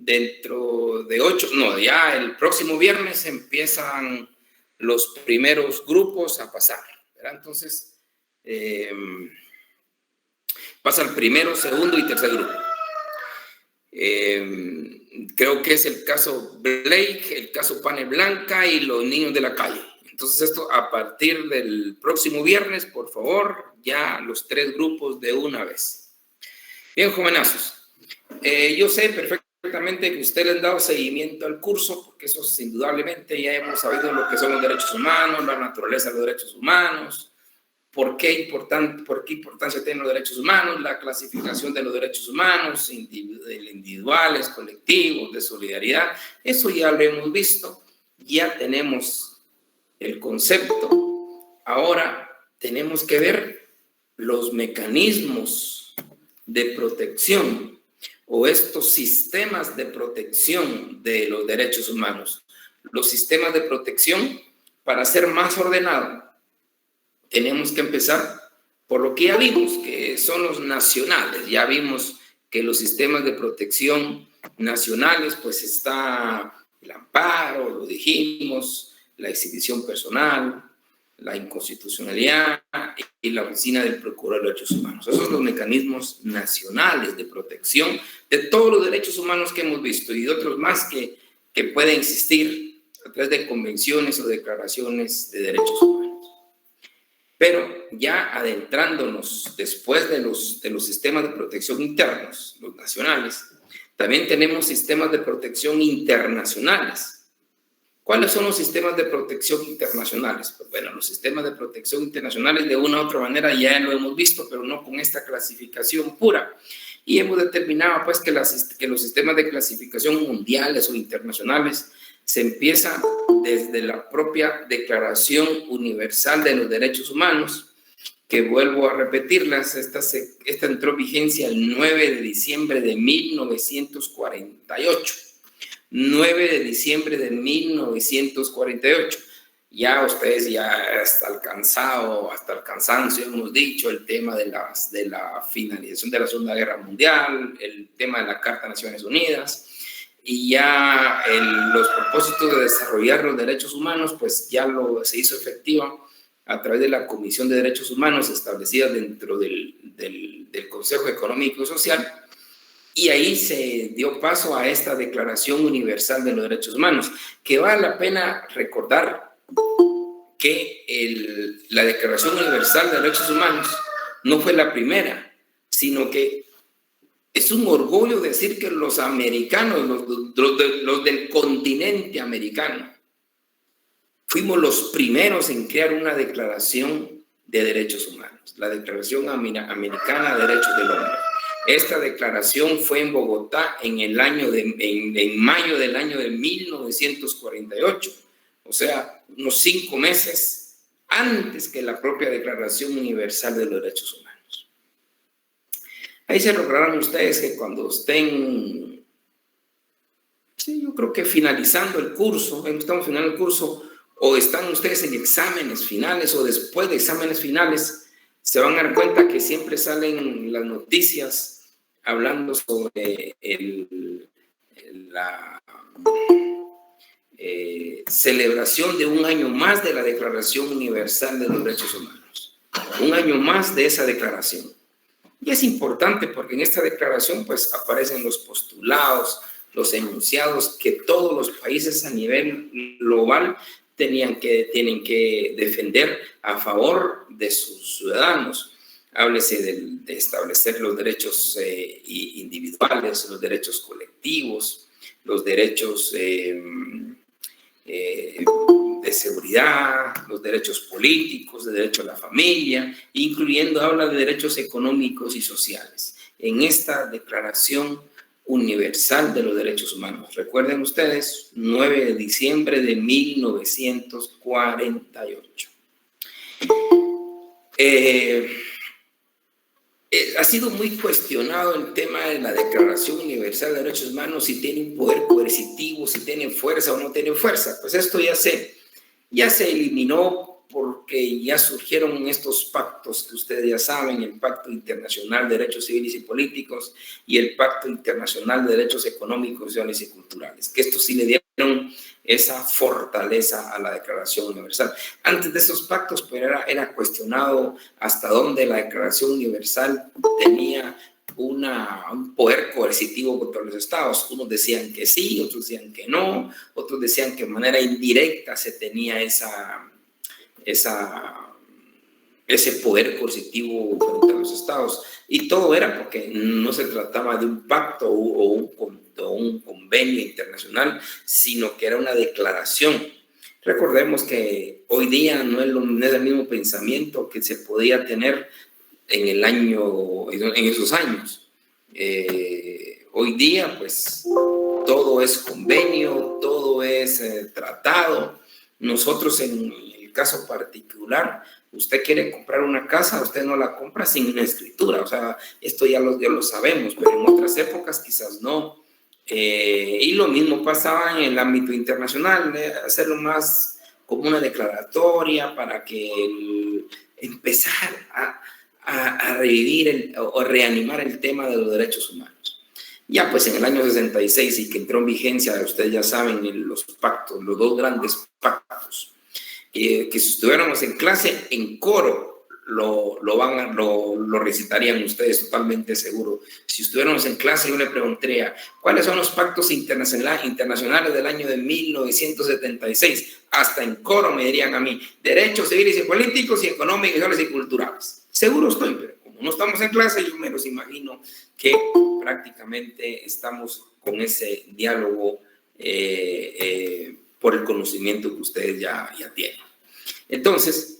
dentro de 8, no, ya el próximo viernes empiezan los primeros grupos a pasar, ¿verdad? Entonces, pasa el primero, segundo y tercer grupo. Creo que es el caso Blake, el caso Pane Blanca y los niños de la calle. Entonces esto a partir del próximo viernes, por favor, ya los 3 grupos de una vez. Bien, jovenazos, yo sé perfectamente que ustedes han dado seguimiento al curso, porque eso es indudablemente ya hemos sabido lo que son los derechos humanos, la naturaleza de los derechos humanos, ¿por qué importancia tienen los derechos humanos? La clasificación de los derechos humanos, individuales, colectivos, de solidaridad. Eso ya lo hemos visto, ya tenemos el concepto. Ahora tenemos que ver los mecanismos de protección o estos sistemas de protección de los derechos humanos. Los sistemas de protección, para ser más ordenado, tenemos que empezar por lo que ya vimos, que son los nacionales. Ya vimos que los sistemas de protección nacionales, pues está el amparo, lo dijimos, la exhibición personal, la inconstitucionalidad y la oficina del Procurador de Derechos Humanos. Esos son los mecanismos nacionales de protección de todos los derechos humanos que hemos visto y de otros más que pueden existir a través de convenciones o declaraciones de derechos humanos. Pero ya adentrándonos después de los sistemas de protección internos, los nacionales, también tenemos sistemas de protección internacionales. ¿Cuáles son los sistemas de protección internacionales? Pues bueno, los sistemas de protección internacionales de una u otra manera ya lo hemos visto, pero no con esta clasificación pura. Y hemos determinado pues que los sistemas de clasificación mundiales o internacionales se empieza desde la propia Declaración Universal de los Derechos Humanos, que vuelvo a repetirlas, esta entró en vigencia el 9 de diciembre de 1948. 9 de diciembre de 1948. Ya ustedes ya hasta el cansancio hemos dicho el tema de la finalización de la Segunda Guerra Mundial, el tema de la Carta de Naciones Unidas, y ya los propósitos de desarrollar los derechos humanos, pues ya se hizo efectiva a través de la Comisión de Derechos Humanos establecida dentro del Consejo Económico y Social, y ahí se dio paso a esta Declaración Universal de los Derechos Humanos, que vale la pena recordar que la Declaración Universal de los Derechos Humanos no fue la primera, sino que es un orgullo decir que los americanos, los del continente americano, fuimos los primeros en crear una declaración de derechos humanos, la Declaración Americana de Derechos del Hombre. Esta declaración fue en Bogotá en mayo del año de 1948, o sea, unos 5 meses antes que la propia Declaración Universal de los Derechos Humanos. Ahí se lograrán ustedes que cuando estén, sí, yo creo que finalizando el curso, estamos finalizando el curso, o están ustedes en exámenes finales o después de exámenes finales, se van a dar cuenta que siempre salen las noticias hablando sobre la celebración de un año más de la Declaración Universal de los Derechos Humanos. Un año más de esa declaración. Y es importante porque en esta declaración pues aparecen los postulados, los enunciados que todos los países a nivel global tienen que defender a favor de sus ciudadanos. Háblese de establecer los derechos individuales, los derechos colectivos, los derechos de seguridad, los derechos políticos, de derecho a la familia, incluyendo, habla de derechos económicos y sociales. En esta Declaración Universal de los Derechos Humanos. Recuerden ustedes, 9 de diciembre de 1948. Ha sido muy cuestionado el tema de la Declaración Universal de Derechos Humanos, si tiene un poder coercitivo, si tiene fuerza o no tiene fuerza. Pues esto ya se eliminó por porque ya surgieron estos pactos que ustedes ya saben, el Pacto Internacional de Derechos Civiles y Políticos y el Pacto Internacional de Derechos Económicos, Sociales y Culturales, que estos sí le dieron esa fortaleza a la Declaración Universal. Antes de esos pactos, pero era cuestionado hasta dónde la Declaración Universal tenía un poder coercitivo contra los estados. Unos decían que sí, otros decían que no, otros decían que de manera indirecta se tenía ese poder coercitivo frente a los estados. Y todo era porque no se trataba de un pacto o un convenio internacional, sino que era una declaración. Recordemos que hoy día no es el mismo pensamiento que se podía tener en esos años. Hoy día, pues, todo es convenio, todo es tratado. Nosotros, en el caso particular, usted quiere comprar una casa, usted no la compra sin una escritura. O sea, esto ya lo sabemos, pero en otras épocas quizás no. Y lo mismo pasaba en el ámbito internacional, hacerlo más como una declaratoria para que empezar a revivir o reanimar el tema de los derechos humanos. Ya pues en el año 66 y que entró en vigencia, ustedes ya saben, los pactos, los dos grandes pactos, que si estuviéramos en clase, en coro, lo recitarían ustedes totalmente seguro. Si estuviéramos en clase, yo le preguntaría, ¿cuáles son los pactos internacionales del año de 1976? Hasta en coro me dirían a mí, derechos civiles y políticos y económicos, sociales y culturales. Seguro estoy, pero como no estamos en clase, yo me los imagino que prácticamente estamos con ese diálogo por el conocimiento que ustedes ya tienen. Entonces,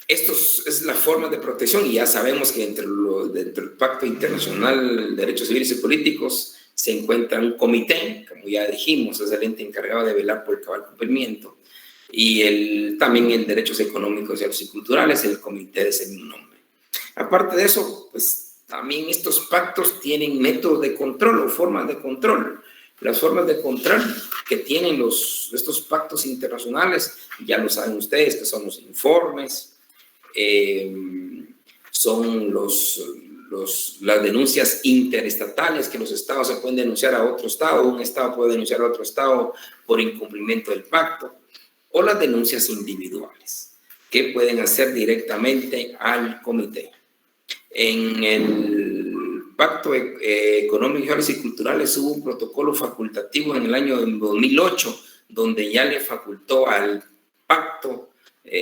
esto es la forma de protección, y ya sabemos que dentro del Pacto Internacional de Derechos Civiles y Políticos se encuentra un comité, como ya dijimos, es el ente encargado de velar por el cabal cumplimiento, y también en derechos económicos, sociales y culturales, el comité de ese mismo nombre. Aparte de eso, pues también estos pactos tienen métodos de control o formas de control. Las formas de control que tienen estos pactos internacionales, ya lo saben ustedes, que son los informes, son las denuncias interestatales, que los estados se pueden denunciar a otro estado, un estado puede denunciar a otro estado por incumplimiento del pacto, o las denuncias individuales, que pueden hacer directamente al comité. En el Pacto Económico, Sociales y Culturales hubo un protocolo facultativo en el año 2008, donde ya le facultó al pacto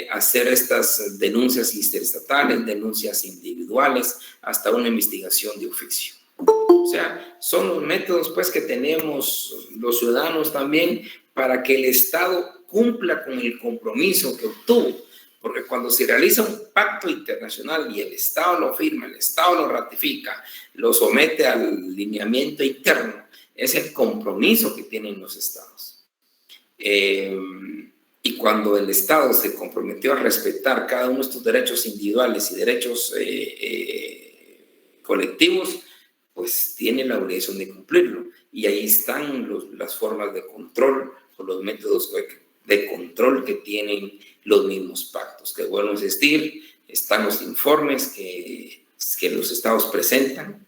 hacer estas denuncias interestatales, denuncias individuales, hasta una investigación de oficio. O sea, son los métodos pues que tenemos los ciudadanos también para que el Estado cumpla con el compromiso que obtuvo. Porque cuando se realiza un pacto internacional y el Estado lo firma, el Estado lo ratifica, lo somete al lineamiento interno, es el compromiso que tienen los Estados. Y cuando el Estado se comprometió a respetar cada uno de estos derechos individuales y derechos colectivos, pues tiene la obligación de cumplirlo. Y ahí están las formas de control o los métodos de control que tienen los mismos pactos. Que vuelvo a insistir, están los informes que los estados presentan,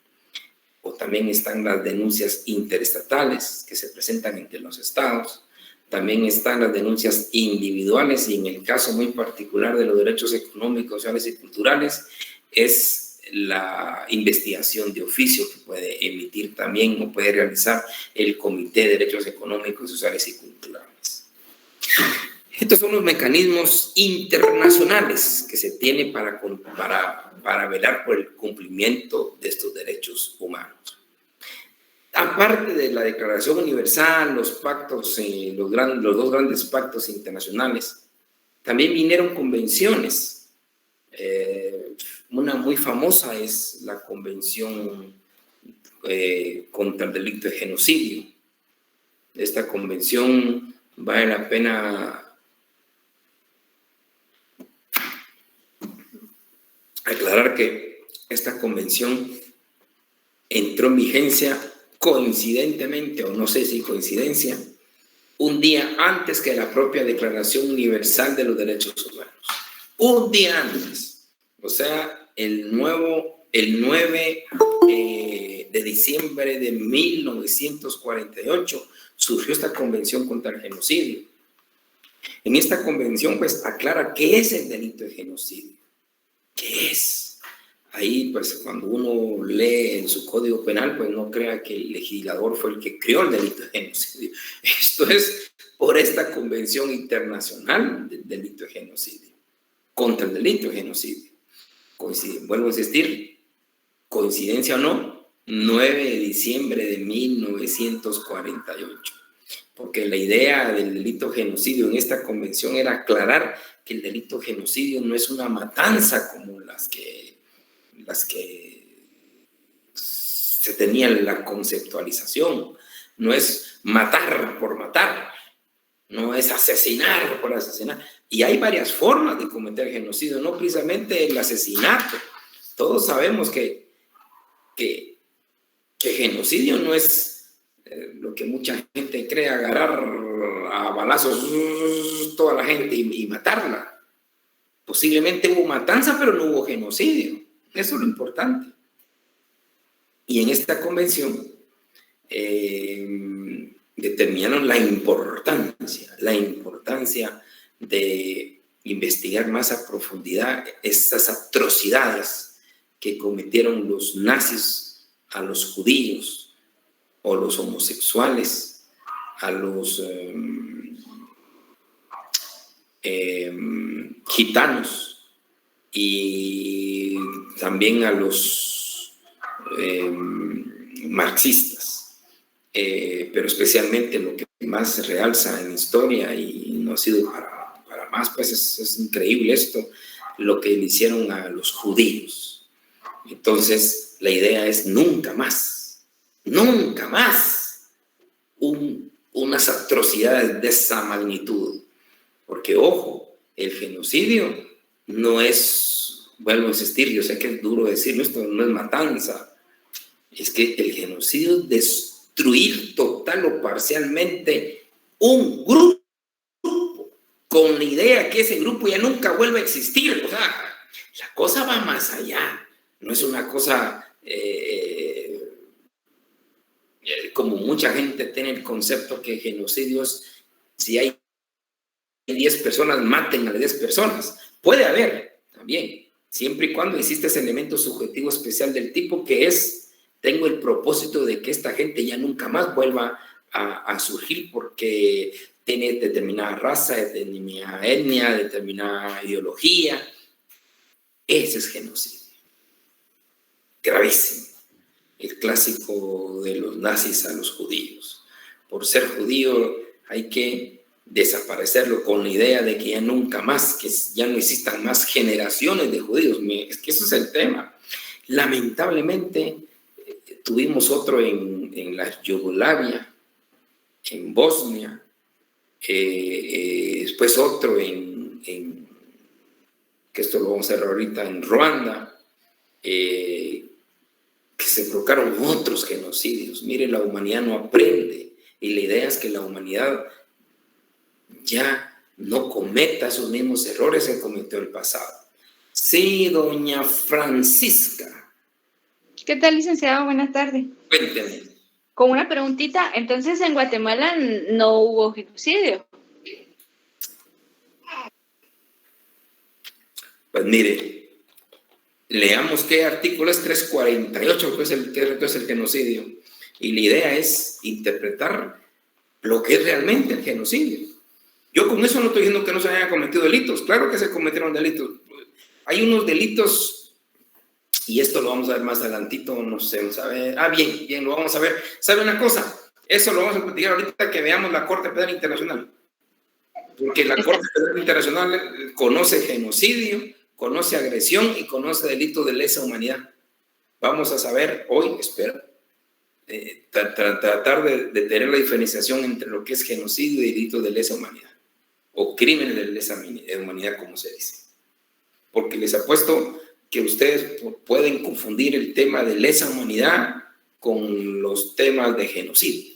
o también están las denuncias interestatales que se presentan entre los estados, también están las denuncias individuales, y en el caso muy particular de los derechos económicos, sociales y culturales, es la investigación de oficio que puede emitir también o puede realizar el Comité de Derechos Económicos, Sociales y Culturales. Estos son los mecanismos internacionales que se tienen para velar por el cumplimiento de estos derechos humanos. Aparte de la Declaración Universal, los pactos, los dos grandes pactos internacionales, también vinieron convenciones. Una muy famosa es la Convención contra el delito de genocidio. Esta convención vale la pena aclarar que esta convención entró en vigencia coincidentemente, o no sé si coincidencia, un día antes que la propia Declaración Universal de los Derechos Humanos. Un día antes. O sea, el 9 de diciembre de 1948 surgió esta Convención contra el Genocidio. En esta convención, pues, aclara qué es el delito de genocidio. ¿Qué es? Ahí, pues, cuando uno lee en su Código Penal, pues no crea que el legislador fue el que creó el delito de genocidio. Esto es por esta Convención Internacional del Delito de Genocidio, contra el delito de genocidio. Vuelvo a insistir, coincidencia o no, 9 de diciembre de 1948. Porque la idea del delito de genocidio en esta convención era aclarar que el delito de genocidio no es una matanza como las que se tenía en la conceptualización. No es matar por matar, no es asesinar por asesinar. Y hay varias formas de cometer genocidio, no precisamente el asesinato. Todos sabemos que genocidio no es lo que mucha gente cree, agarrar a balazos toda la gente y matarla. Posiblemente hubo matanza, pero no hubo genocidio. Eso es lo importante. Y en esta convención determinaron la importancia de investigar más a profundidad estas atrocidades que cometieron los nazis a los judíos, o los homosexuales, a los gitanos y también a los marxistas, pero especialmente lo que más realza en la historia y no ha sido para más, pues es increíble esto, lo que le hicieron a los judíos. Entonces la idea es nunca más unas atrocidades de esa magnitud. Porque, ojo, el genocidio no es, vuelvo a insistir, yo sé que es duro decirlo, esto no es matanza. Es que el genocidio es destruir total o parcialmente un grupo con la idea que ese grupo ya nunca vuelve a existir. O sea, la cosa va más allá. No es una cosa como mucha gente tiene el concepto que genocidios, si hay 10 personas, maten a las 10 personas. Puede haber también, siempre y cuando existe ese elemento subjetivo especial del tipo que es, tengo el propósito de que esta gente ya nunca más vuelva a surgir porque tiene determinada raza, determinada etnia, determinada ideología. Ese es genocidio. Gravísimo. El clásico de los nazis a los judíos. Por ser judío hay que desaparecerlo con la idea de que ya nunca más, que ya no existan más generaciones de judíos. Es que eso es el tema. Lamentablemente tuvimos otro en la Yugoslavia, en Bosnia, después otro que esto lo vamos a ver ahorita en Ruanda, que se provocaron otros genocidios. Mire, la humanidad no aprende y la idea es que la humanidad ya no cometa esos mismos errores que cometió el pasado. Sí, doña Francisca. ¿Qué tal, licenciado? Buenas tardes. Cuénteme. Con una preguntita, entonces en Guatemala no hubo genocidio. Pues mire, leamos qué artículo es 348, que es el genocidio. Y la idea es interpretar lo que es realmente el genocidio. Yo con eso no estoy diciendo que no se hayan cometido delitos. Claro que se cometieron delitos. Hay unos delitos, y esto lo vamos a ver más adelantito, no sé, ¿sabe? Bien, lo vamos a ver. ¿Sabe una cosa? Eso lo vamos a platicar ahorita que veamos la Corte Penal Internacional. Porque la Corte Penal Internacional conoce genocidio, conoce agresión y conoce delito de lesa humanidad. Vamos a saber hoy, espero, tratar de tener la diferenciación entre lo que es genocidio y delito de lesa humanidad, o crímenes de lesa humanidad, como se dice. Porque les apuesto que ustedes pueden confundir el tema de lesa humanidad con los temas de genocidio.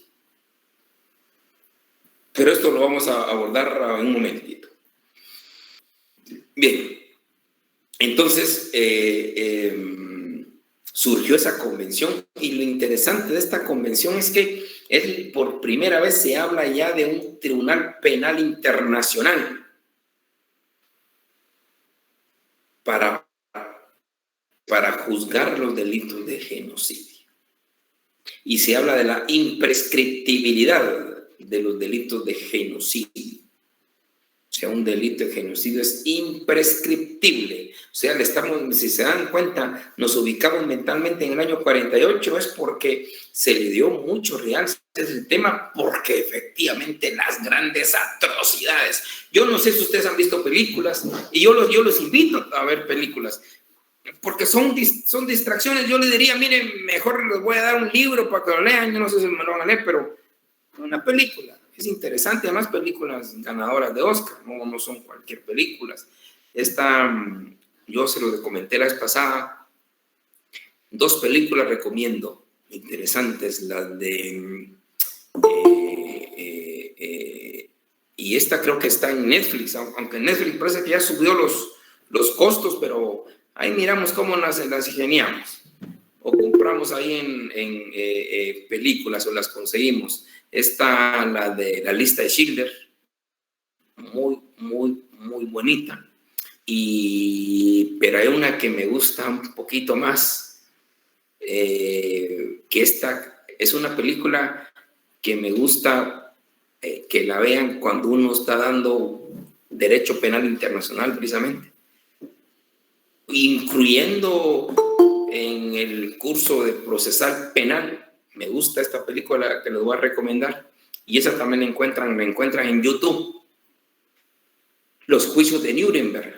Pero esto lo vamos a abordar en un momentito. Bien, entonces surgió esa convención y lo interesante de esta convención es que por primera vez se habla ya de un tribunal penal internacional para juzgar los delitos de genocidio. Y se habla de la imprescriptibilidad de los delitos de genocidio. O sea, un delito de genocidio es imprescriptible. O sea, si se dan cuenta, nos ubicamos mentalmente en el año 48, es porque se le dio mucho realce a ese tema, porque efectivamente las grandes atrocidades. Yo no sé si ustedes han visto películas, y yo los invito a ver películas, porque son distracciones. Yo les diría, miren, mejor les voy a dar un libro para que lo lean. Yo no sé si me lo van a leer, pero una película. Es interesante, además películas ganadoras de Oscar, no son cualquier película. Yo se lo comenté la vez pasada, 2 películas recomiendo, interesantes, las de... y esta creo que está en Netflix, aunque Netflix parece que ya subió los costos, pero ahí miramos cómo las ingeniamos, o compramos ahí en películas o las conseguimos. Está la de La lista de Schindler, muy bonita. Pero hay una que me gusta un poquito más, que esta es una película que me gusta que la vean cuando uno está dando derecho penal internacional, precisamente, incluyendo en el curso de procesal penal. Me gusta esta película que les voy a recomendar, y esa también la encuentran en YouTube. Los juicios de Nuremberg.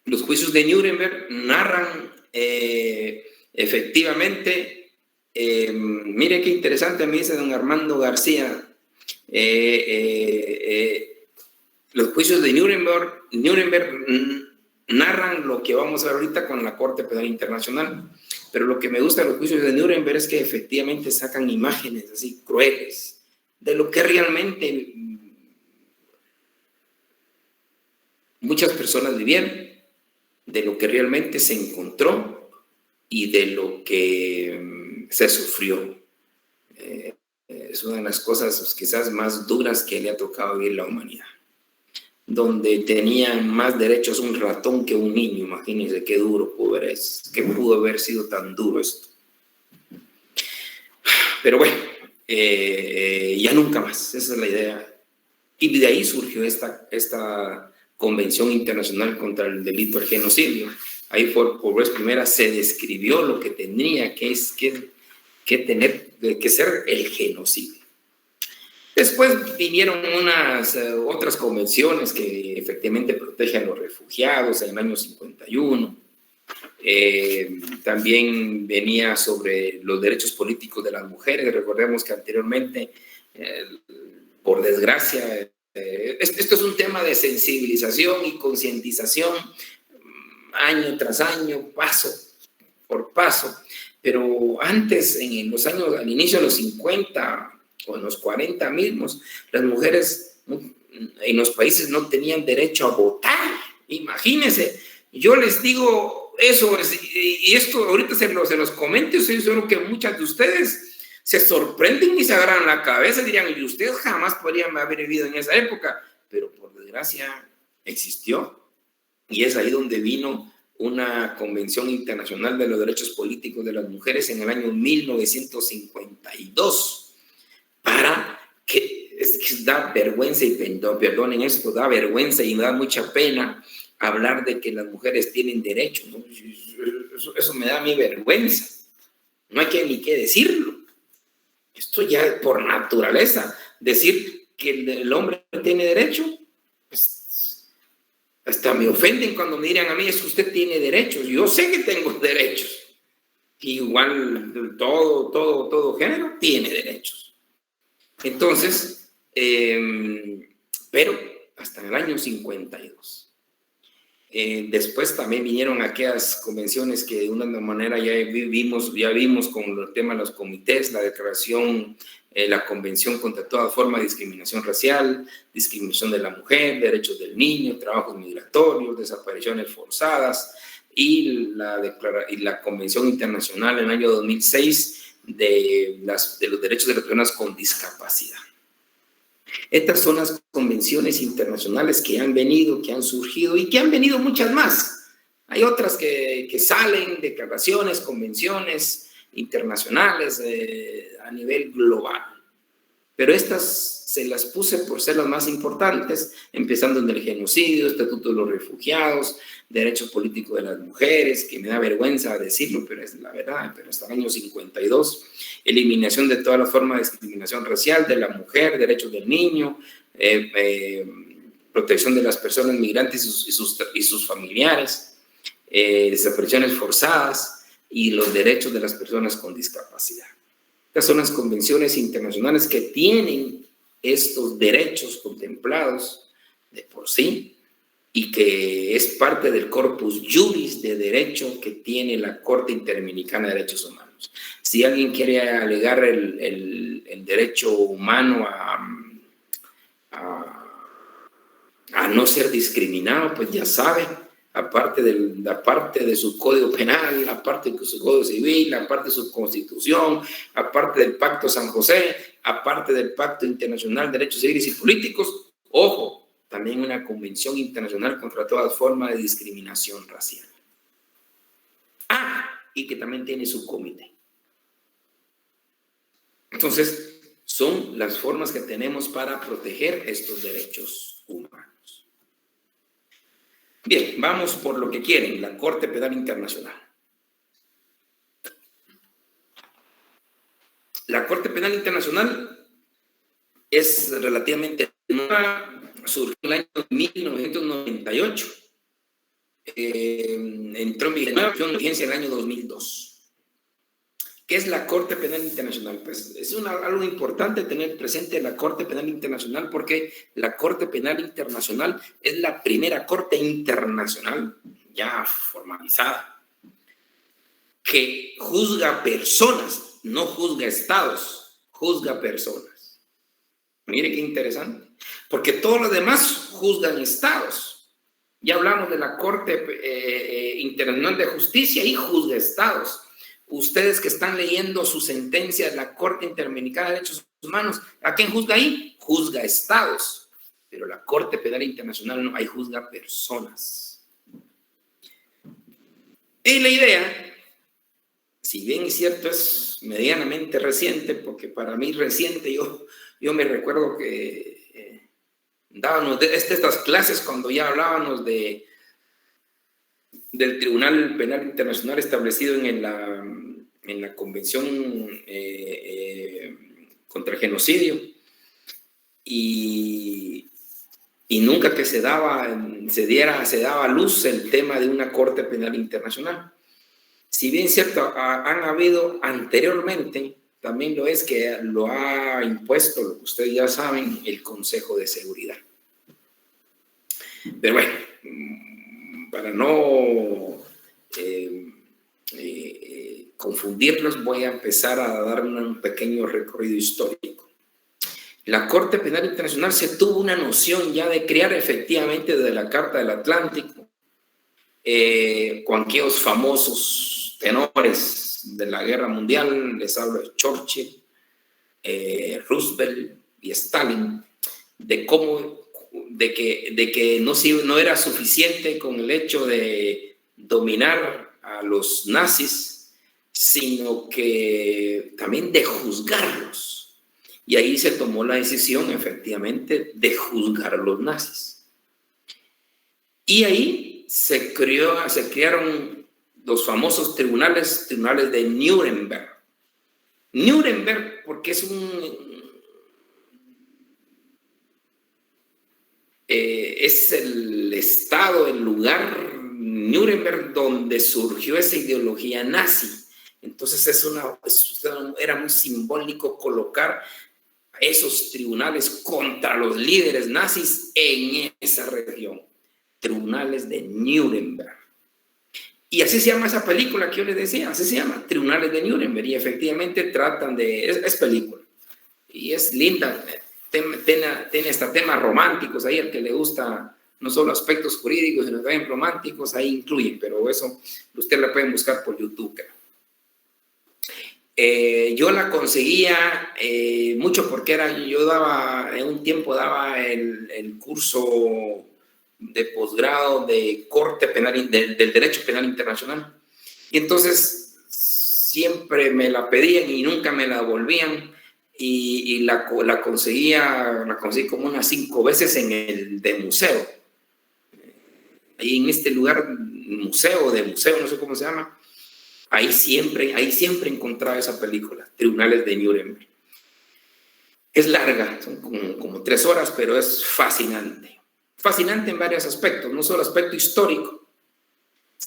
Los juicios de Nuremberg narran efectivamente, mire qué interesante me dice don Armando García, los juicios de Nuremberg narran lo que vamos a ver ahorita con la Corte Penal Internacional. Pero lo que me gusta de los juicios de Nuremberg es que efectivamente sacan imágenes así crueles de lo que realmente muchas personas vivieron, de lo que realmente se encontró y de lo que se sufrió. Es una de las cosas quizás más duras que le ha tocado vivir la humanidad, donde tenían más derechos un ratón que un niño. Imagínense qué duro que pudo haber sido tan duro esto. Pero bueno, ya nunca más, esa es la idea. Y de ahí surgió esta Convención Internacional contra el Delito del Genocidio. Ahí por vez primera se describió lo que tenía que ser el genocidio. Después vinieron otras convenciones que efectivamente protegen a los refugiados en el año 51. También venía sobre los derechos políticos de las mujeres. Recordemos que anteriormente, por desgracia, esto es un tema de sensibilización y concientización año tras año, paso por paso. Pero antes, al inicio de los 50 o en los 40 mismos, las mujeres en los países no tenían derecho a votar. Imagínense, yo les digo eso, y esto ahorita se los comento, yo seguro que muchas de ustedes se sorprenden y se agarran la cabeza y dirían, y ustedes jamás podrían haber vivido en esa época, pero por desgracia existió, y es ahí donde vino una Convención Internacional de los Derechos Políticos de las Mujeres en el año 1952, para que da vergüenza, y perdonen esto, da vergüenza y me da mucha pena hablar de que las mujeres tienen derecho, ¿no? Eso me da mi vergüenza, no hay ni qué decirlo. Esto ya por naturaleza, decir que el hombre tiene derecho, pues hasta me ofenden cuando me dirán a mí, es que usted tiene derechos. Yo sé que tengo derechos. Igual todo género tiene derechos. Entonces, pero hasta el año 52. Después también vinieron aquellas convenciones que de una manera ya vimos con el tema de los comités, la declaración, la convención contra toda forma de discriminación racial, discriminación de la mujer, derechos del niño, trabajos migratorios, desapariciones forzadas, y la convención internacional en el año 2006 de los derechos de las personas con discapacidad. Estas son las convenciones internacionales que han venido, que han surgido y que han venido muchas más. Hay otras que salen, declaraciones, convenciones internacionales a nivel global. Pero estas se las puse por ser las más importantes, empezando en el genocidio, Estatuto de los Refugiados, derechos políticos de las mujeres, que me da vergüenza decirlo, pero es la verdad, pero hasta el año 52, eliminación de toda la forma de discriminación racial de la mujer, derechos del niño, protección de las personas migrantes y sus familiares, desapariciones forzadas y los derechos de las personas con discapacidad. Estas son las convenciones internacionales que tienen estos derechos contemplados de por sí y que es parte del corpus juris de derecho que tiene la Corte Interamericana de Derechos Humanos. Si alguien quiere alegar el derecho humano a no ser discriminado, pues ya sabe, aparte de su código penal, aparte de su código civil, aparte de su constitución, aparte del Pacto San José, aparte del Pacto Internacional de Derechos Civiles y Políticos, ojo, también una convención internacional contra toda forma de discriminación racial. Y que también tiene su comité. Entonces, son las formas que tenemos para proteger estos derechos humanos. Bien, vamos por lo que quieren, la Corte Penal Internacional. La Corte Penal Internacional es relativamente nueva, surgió en el año 1998. Entró en vigencia en el año 2002. ¿Qué es la Corte Penal Internacional? Pues es algo importante tener presente la Corte Penal Internacional porque la Corte Penal Internacional es la primera corte internacional ya formalizada que juzga personas, no juzga estados, juzga personas. Mire qué interesante, porque todos los demás juzgan estados. Ya hablamos de la Corte Internacional de Justicia y juzga estados. Ustedes que están leyendo su sentencia de la Corte Interamericana de Derechos Humanos, ¿a quién juzga ahí? Juzga estados. Pero la Corte Penal Internacional no, ahí juzga personas. Y la idea, si bien es cierto, es medianamente reciente, porque para mí reciente, yo me recuerdo que dábamos estas clases cuando ya hablábamos del Tribunal Penal Internacional establecido en la Convención contra el Genocidio y nunca que se daba a luz el tema de una Corte Penal Internacional. Si bien es cierto, han habido anteriormente, también lo es que lo ha impuesto, lo que ustedes ya saben, el Consejo de Seguridad. Pero bueno, para no confundirlos, voy a empezar a dar un pequeño recorrido histórico. La Corte Penal Internacional se tuvo una noción ya de crear efectivamente desde la Carta del Atlántico, con aquellos famosos tenores de la Guerra Mundial, les hablo de Churchill, Roosevelt y Stalin, de que no era suficiente con el hecho de dominar a los nazis, sino que también de juzgarlos. Y ahí se tomó la decisión, efectivamente, de juzgar a los nazis. Y ahí se crearon los famosos tribunales de Nuremberg. Nuremberg, porque es el estado, el lugar, Nuremberg, donde surgió esa ideología nazi. Entonces era muy simbólico colocar esos tribunales contra los líderes nazis en esa región. Tribunales de Nuremberg. Y así se llama esa película que yo les decía, así se llama, Tribunales de Nuremberg, y efectivamente tratan de, es película, y es linda, tiene hasta temas románticos ahí, al que le gusta no solo aspectos jurídicos, sino también románticos, ahí incluyen, pero eso usted la pueden buscar por YouTube, creo. Yo la conseguía mucho porque yo daba, en un tiempo daba el curso de posgrado de corte penal, del derecho penal internacional. Y entonces siempre me la pedían y nunca me la devolvían. Y la conseguí como unas 5 veces en el de museo. Ahí en este lugar, museo, no sé cómo se llama. Ahí siempre encontraba esa película, Tribunales de Nuremberg. Es larga, son como 3 horas, pero es fascinante. Fascinante en varios aspectos, no solo aspecto histórico,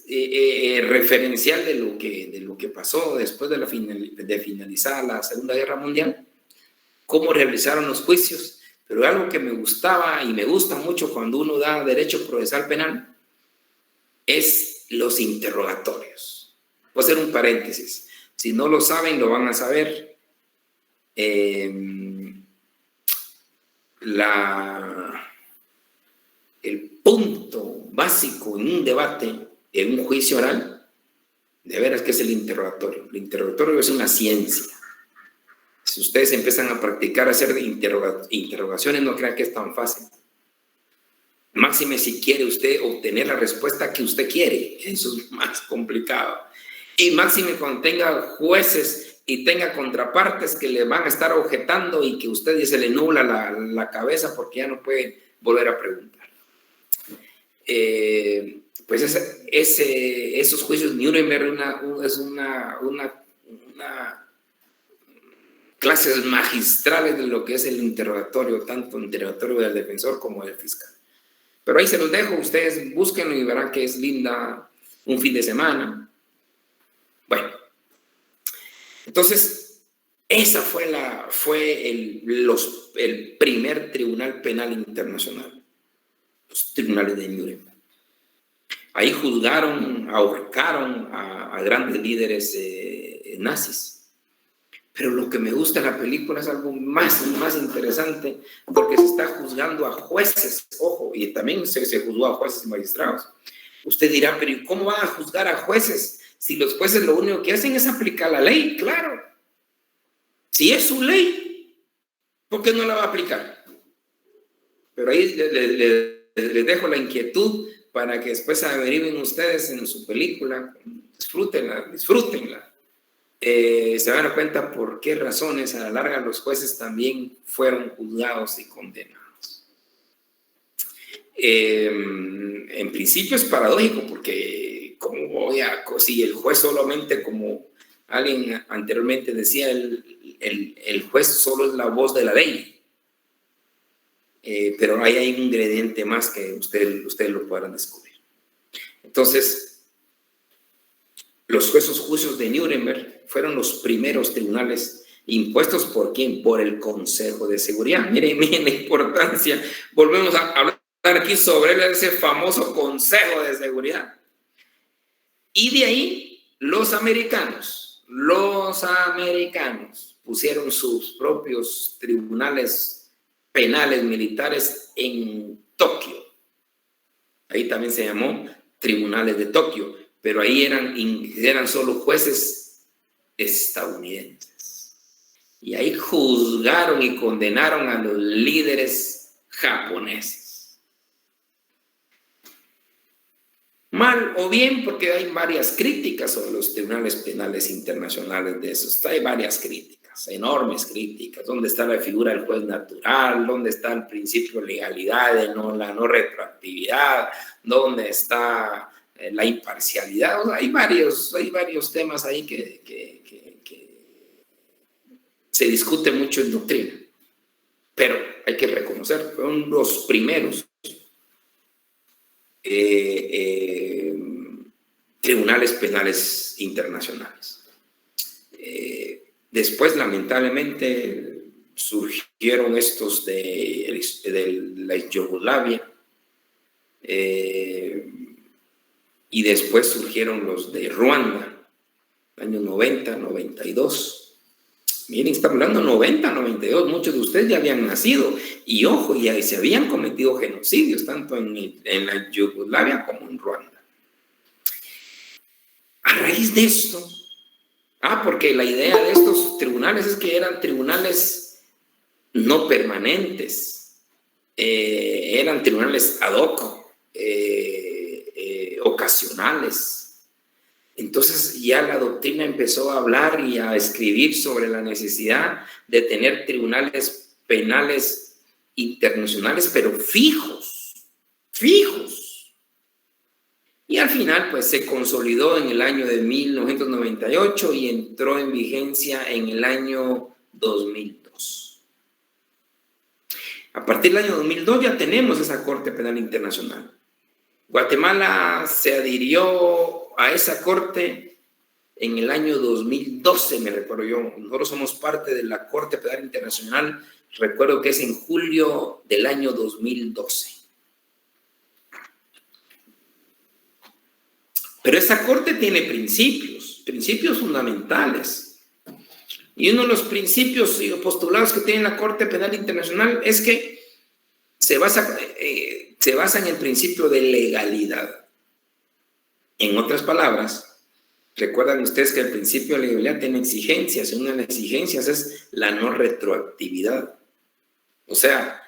referencial de lo que pasó después de finalizar la Segunda Guerra Mundial, cómo realizaron los juicios, pero algo que me gustaba y me gusta mucho cuando uno da derecho procesal penal es los interrogatorios. Voy a hacer un paréntesis, si no lo saben lo van a saber. El punto básico en un debate, en un juicio oral, de veras que es el interrogatorio. El interrogatorio es una ciencia. Si ustedes empiezan a practicar hacer interrogaciones, no crean que es tan fácil. Máxime si quiere usted obtener la respuesta que usted quiere, eso es más complicado. Y máxime cuando tenga jueces y tenga contrapartes que le van a estar objetando y que usted se le nubla la cabeza porque ya no puede volver a preguntar. Pues esos juicios de Nuremberg es una clases magistrales de lo que es el interrogatorio, tanto el interrogatorio del defensor como del fiscal. Pero ahí se los dejo, ustedes búsquenlo y verán que es linda un fin de semana. Bueno, entonces esa fue el primer tribunal penal internacional, los tribunales de Nuremberg. Ahí juzgaron, ahorcaron a grandes líderes nazis. Pero lo que me gusta de la película es algo más interesante, porque se está juzgando a jueces, ojo, y también se juzgó a jueces y magistrados. Usted dirá, pero ¿cómo van a juzgar a jueces si los jueces lo único que hacen es aplicar la ley? Claro. Si es su ley, ¿por qué no la va a aplicar? Pero ahí les dejo la inquietud para que después averigüen ustedes en su película, disfrútenla. Se van a dar cuenta por qué razones a la larga los jueces también fueron juzgados y condenados. En principio es paradójico porque si el juez solamente, como alguien anteriormente decía, el juez solo es la voz de la ley, pero ahí hay un ingrediente más que ustedes lo podrán descubrir. Entonces, los juicios de Nuremberg fueron los primeros tribunales impuestos ¿por quién? Por el Consejo de Seguridad. Miren la importancia. Volvemos a hablar aquí sobre ese famoso Consejo de Seguridad. Y de ahí los americanos pusieron sus propios tribunales penales militares en Tokio. Ahí también se llamó Tribunales de Tokio. Pero ahí eran solo jueces estadounidenses. Y ahí juzgaron y condenaron a los líderes japoneses. Mal o bien, porque hay varias críticas sobre los tribunales penales internacionales de esos. Hay varias críticas, enormes críticas. ¿Dónde está la figura del juez natural? ¿Dónde está el principio de legalidad, la no retroactividad? ¿Dónde está la imparcialidad? O sea, hay varios temas ahí que se discute mucho en doctrina, pero hay que reconocer, fueron los primeros tribunales penales internacionales. Después, lamentablemente, surgieron estos de la Yugoslavia, Y después surgieron los de Ruanda, años 90, 92. Miren, estamos hablando 90, 92, muchos de ustedes ya habían nacido y ojo, ya se habían cometido genocidios tanto en la Yugoslavia como en Ruanda. A raíz de esto, porque la idea de estos tribunales es que eran tribunales no permanentes, eran tribunales ad hoc, ocasionales. Entonces ya la doctrina empezó a hablar y a escribir sobre la necesidad de tener tribunales penales internacionales, pero fijos. Y al final, pues se consolidó en el año de 1998 y entró en vigencia en el año 2002. A partir del año 2002 ya tenemos esa Corte Penal Internacional. Guatemala se adhirió a esa corte en el año 2012, me recuerdo yo. Nosotros somos parte de la Corte Penal Internacional, recuerdo que es en julio del año 2012. Pero esa corte tiene principios fundamentales. Y uno de los principios y postulados que tiene la Corte Penal Internacional es que se basa en el principio de legalidad. En otras palabras, recuerdan ustedes que el principio de legalidad tiene exigencias, y una de las exigencias es la no retroactividad. O sea,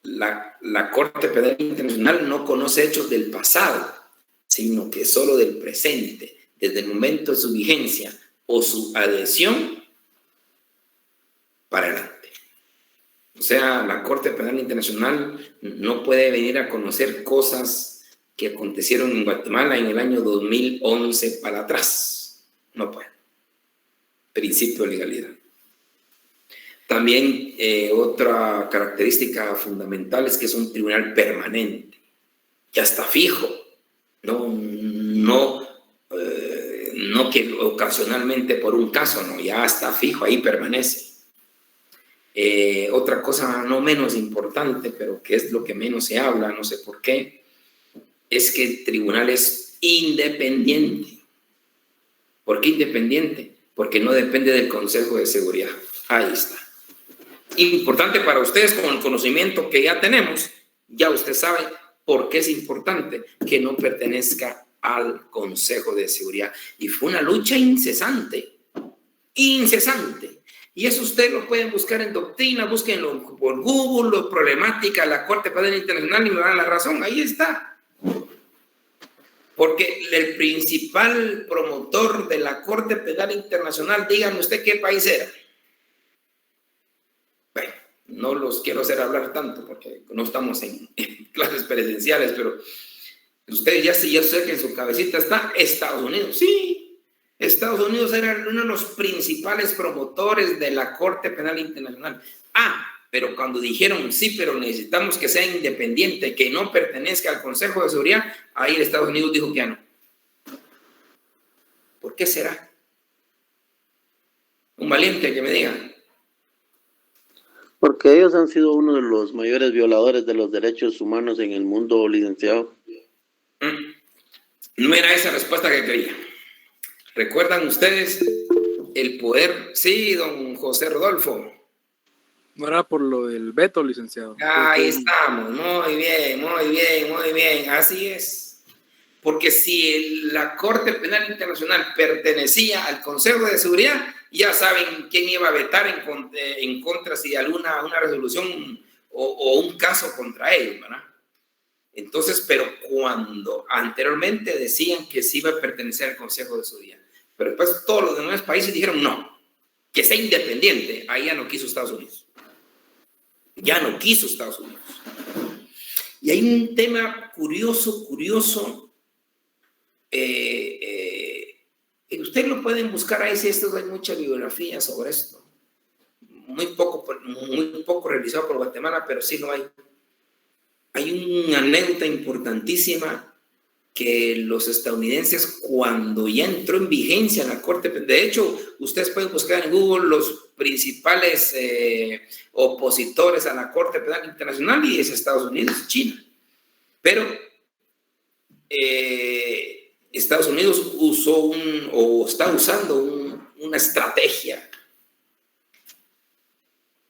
la Corte Penal Internacional no conoce hechos del pasado, sino que solo del presente, desde el momento de su vigencia o su adhesión para adelante. O sea, la Corte Penal Internacional no puede venir a conocer cosas que acontecieron en Guatemala en el año 2011 para atrás. No puede. Principio de legalidad. También otra característica fundamental es que es un tribunal permanente. Ya está fijo. No que ocasionalmente por un caso, no, ya está fijo, ahí permanece. Otra cosa no menos importante, pero que es lo que menos se habla, no sé por qué, es que el tribunal es independiente. ¿Por qué independiente? Porque no depende del Consejo de Seguridad. Ahí está. Importante para ustedes, con el conocimiento que ya tenemos, ya usted sabe por qué es importante que no pertenezca al Consejo de Seguridad. Y fue una lucha incesante. Y eso ustedes lo pueden buscar en doctrina, búsquenlo por Google, problemática, la Corte Penal Internacional y me dan la razón, ahí está. Porque el principal promotor de la Corte Penal Internacional, díganme usted qué país era. Bueno, no los quiero hacer hablar tanto porque no estamos en clases presenciales, pero ustedes ya sé que en su cabecita está Estados Unidos. Sí. Estados Unidos era uno de los principales promotores de la Corte Penal Internacional. Pero cuando dijeron sí, pero necesitamos que sea independiente, que no pertenezca al Consejo de Seguridad, ahí Estados Unidos dijo que ya no. ¿Por qué será? Un valiente que me diga. Porque ellos han sido uno de los mayores violadores de los derechos humanos en el mundo, licenciado. No era esa respuesta que quería. ¿Recuerdan ustedes el poder? Sí, don José Rodolfo. No era por lo del veto, licenciado. Ahí estamos, muy bien, así es. Porque si la Corte Penal Internacional pertenecía al Consejo de Seguridad, ya saben quién iba a vetar en contra si alguna una resolución o un caso contra ellos, ¿verdad? Entonces, pero cuando anteriormente decían que sí iba a pertenecer al Consejo de Seguridad, pero después todos los demás países dijeron no, que sea independiente, ahí ya no quiso Estados Unidos. Ya no quiso Estados Unidos. Y hay un tema curioso. Ustedes lo pueden buscar ahí, si hay mucha bibliografía sobre esto. Muy poco realizado por Guatemala, pero sí lo hay. Hay una anécdota importantísima que los estadounidenses, cuando ya entró en vigencia la Corte, de hecho, ustedes pueden buscar en Google los principales opositores a la Corte Penal Internacional y es Estados Unidos y China. Pero Estados Unidos usó está usando una estrategia.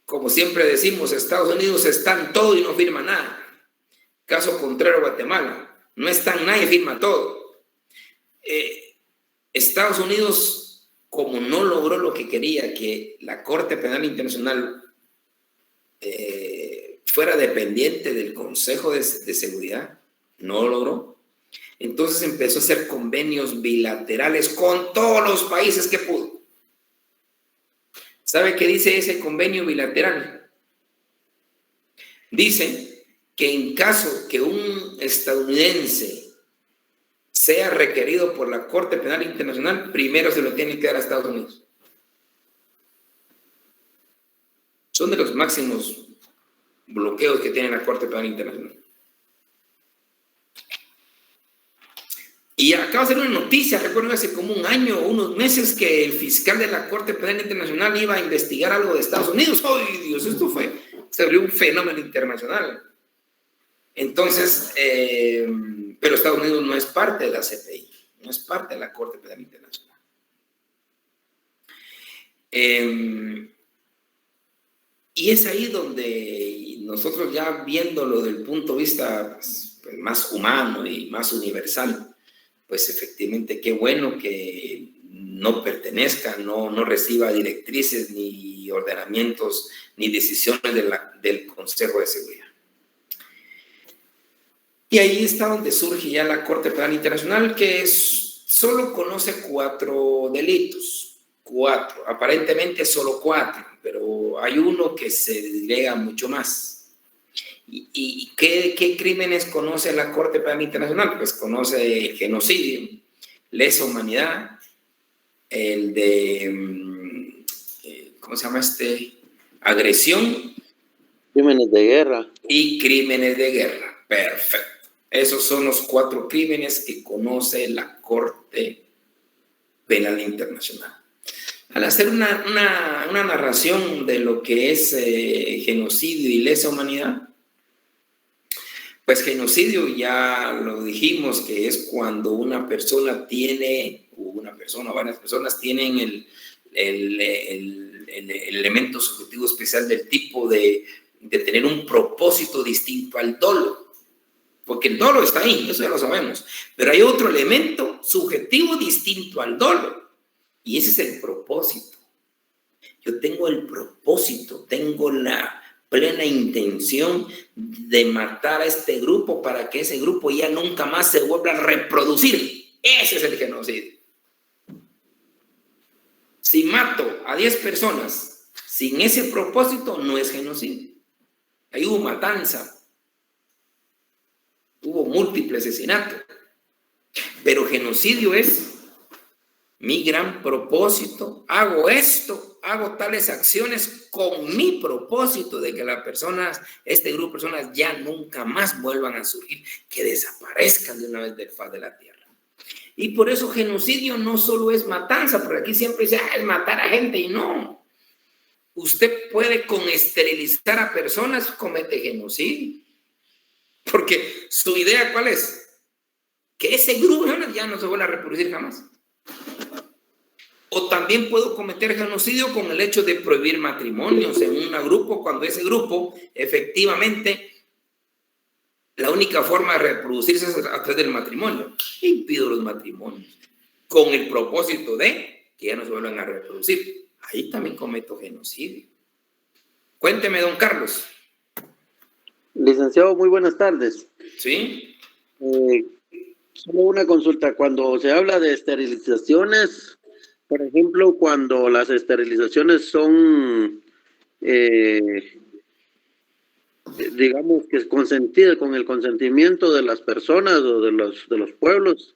Como siempre decimos, Estados Unidos está en todo y no firma nada. Caso contrario, Guatemala. No está en nada y firma todo. Estados Unidos, como no logró lo que quería, que la Corte Penal Internacional fuera dependiente del Consejo de Seguridad, no lo logró. Entonces empezó a hacer convenios bilaterales con todos los países que pudo. ¿Sabe qué dice ese convenio bilateral? Dice que en caso que un estadounidense sea requerido por la Corte Penal Internacional, primero se lo tiene que dar a Estados Unidos. Son de los máximos bloqueos que tiene la Corte Penal Internacional. Y acaba de ser una noticia, recuerdo hace como un año o unos meses que el fiscal de la Corte Penal Internacional iba a investigar algo de Estados Unidos. ¡Ay, Dios! Se abrió un fenómeno internacional. Entonces, pero Estados Unidos no es parte de la CPI, no es parte de la Corte Penal Internacional. Y es ahí donde nosotros, ya viéndolo desde el punto de vista pues, más humano y más universal, pues efectivamente qué bueno que no pertenezca, no reciba directrices ni ordenamientos ni decisiones del Consejo de Seguridad. Y ahí está donde surge ya la Corte Penal Internacional, que solo conoce 4 delitos. 4, aparentemente solo 4, pero hay uno que se disgrega mucho más. ¿Y qué crímenes conoce la Corte Penal Internacional? Pues conoce el genocidio, lesa humanidad, el de, ¿cómo se llama agresión. Crímenes de guerra. Y crímenes de guerra. Perfecto. Esos son los 4 crímenes que conoce la Corte Penal Internacional. Al hacer una narración de lo que es genocidio y lesa humanidad, pues genocidio ya lo dijimos que es cuando una persona tiene, o varias personas tienen el elemento subjetivo especial del tipo de tener un propósito distinto al dolo. Porque el dolo está ahí, eso ya lo sabemos. Pero hay otro elemento subjetivo distinto al dolo. Y ese es el propósito. Yo tengo el propósito, tengo la plena intención de matar a este grupo para que ese grupo ya nunca más se vuelva a reproducir. Ese es el genocidio. Si mato a 10 personas sin ese propósito, no es genocidio. Ahí hubo matanza, hubo múltiples asesinatos, pero genocidio es mi gran propósito, hago esto, hago tales acciones con mi propósito de que las personas, este grupo de personas ya nunca más vuelvan a surgir, que desaparezcan de una vez del faz de la tierra. Y por eso genocidio no solo es matanza, porque aquí siempre dice, es matar a gente, y no. Usted puede con esterilizar a personas, comete genocidio. Porque su idea, ¿cuál es? Que ese grupo ya no se vuelva a reproducir jamás. O también puedo cometer genocidio con el hecho de prohibir matrimonios en un grupo, cuando ese grupo efectivamente la única forma de reproducirse es a través del matrimonio. Impido los matrimonios con el propósito de que ya no se vuelvan a reproducir. Ahí también cometo genocidio. Cuénteme, don Carlos. Licenciado, muy buenas tardes. ¿Sí? Solo una consulta. Cuando se habla de esterilizaciones, por ejemplo, cuando las esterilizaciones son, digamos que consentidas con el consentimiento de las personas o de los pueblos,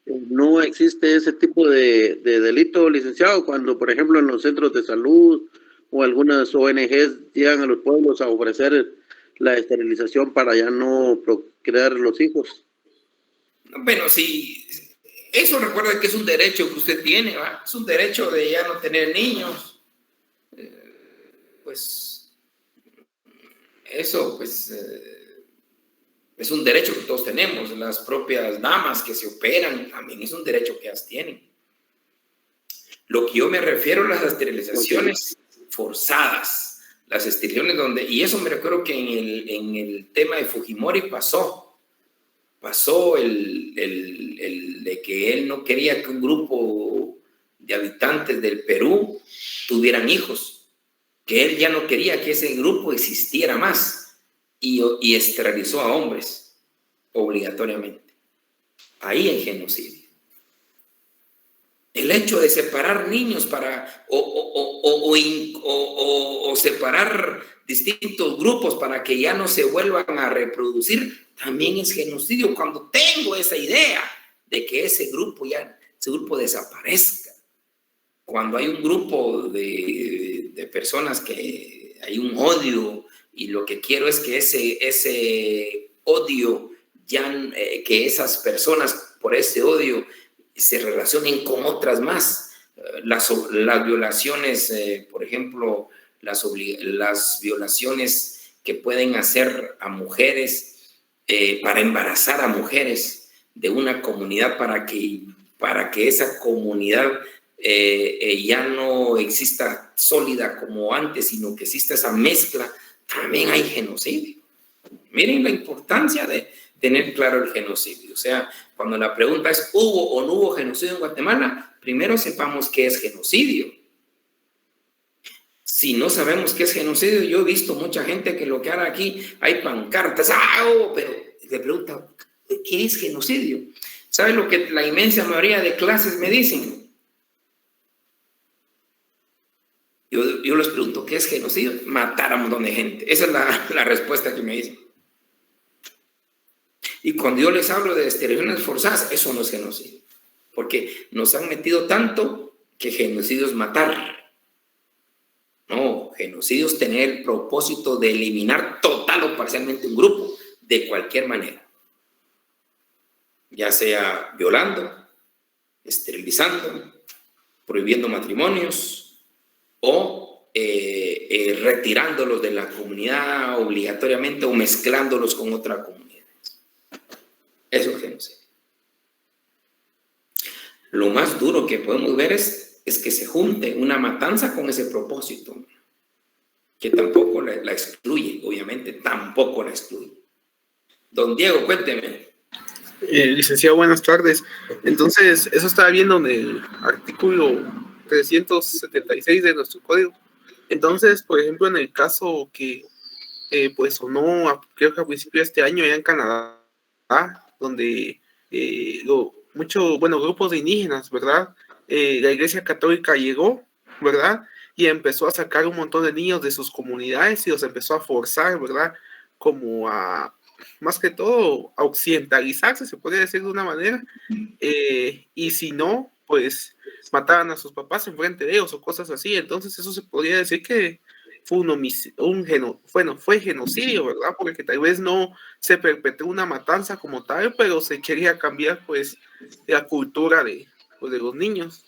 no existe ese tipo de delito, licenciado, cuando, por ejemplo, en los centros de salud o algunas ONGs llegan a los pueblos a ofrecer la esterilización para ya no procrear los hijos. Bueno, sí, eso recuerda que es un derecho que usted tiene, ¿va? Es un derecho de ya no tener niños. Pues eso, pues Es un derecho que todos tenemos. Las propias damas que se operan también es un derecho que ellas tienen. Lo que yo me refiero a las esterilizaciones forzadas, las esterilizaciones donde, y eso me recuerdo que en el tema de Fujimori pasó el de que él no quería que un grupo de habitantes del Perú tuvieran hijos, que él ya no quería que ese grupo existiera más y esterilizó a hombres obligatoriamente. Ahí hay genocidio. El hecho de separar niños o separar distintos grupos para que ya no se vuelvan a reproducir, también es genocidio. Cuando tengo esa idea de que ese grupo desaparezca, cuando hay un grupo de personas que hay un odio y lo que quiero es que ese odio, que esas personas por ese odio se relacionen con otras más. Las violaciones, por ejemplo, las violaciones que pueden hacer a mujeres para embarazar a mujeres de una comunidad para que esa comunidad ya no exista sólida como antes, sino que exista esa mezcla, también hay genocidio. Miren la importancia de tener claro el genocidio. O sea, cuando la pregunta es ¿hubo o no hubo genocidio en Guatemala? Primero sepamos qué es genocidio. Si no sabemos qué es genocidio, yo he visto mucha gente que lo que hará aquí, hay pancartas, pero le pregunta, ¿qué es genocidio? ¿Sabe lo que la inmensa mayoría de clases me dicen? Yo les pregunto, ¿qué es genocidio? Matar a un montón de gente. Esa es la respuesta que me dicen. Y cuando yo les hablo de esterilizaciones forzadas, eso no es genocidio. Porque nos han metido tanto que genocidio es matar. No, genocidio es tener el propósito de eliminar total o parcialmente un grupo, de cualquier manera. Ya sea violando, esterilizando, prohibiendo matrimonios o retirándolos de la comunidad obligatoriamente o mezclándolos con otra comunidad. Eso es genocidio. Lo más duro que podemos ver es que se junte una matanza con ese propósito, que tampoco la excluye, obviamente, tampoco la excluye. Don Diego, cuénteme. Licenciado, buenas tardes. Entonces, eso estaba viendo en el artículo 376 de nuestro código. Entonces, por ejemplo, en el caso que pues sonó, creo que a principio de este año allá en Canadá, donde grupos de indígenas, ¿verdad? La Iglesia Católica llegó, ¿verdad? Y empezó a sacar un montón de niños de sus comunidades y los empezó a forzar, ¿verdad? Como más que todo, a occidentalizarse, se podría decir de una manera. Y si no, pues mataban a sus papás en frente de ellos o cosas así. Entonces eso se podría decir que fue genocidio, ¿verdad? Porque tal vez no se perpetró una matanza como tal, pero se quería cambiar, pues, la cultura de los niños.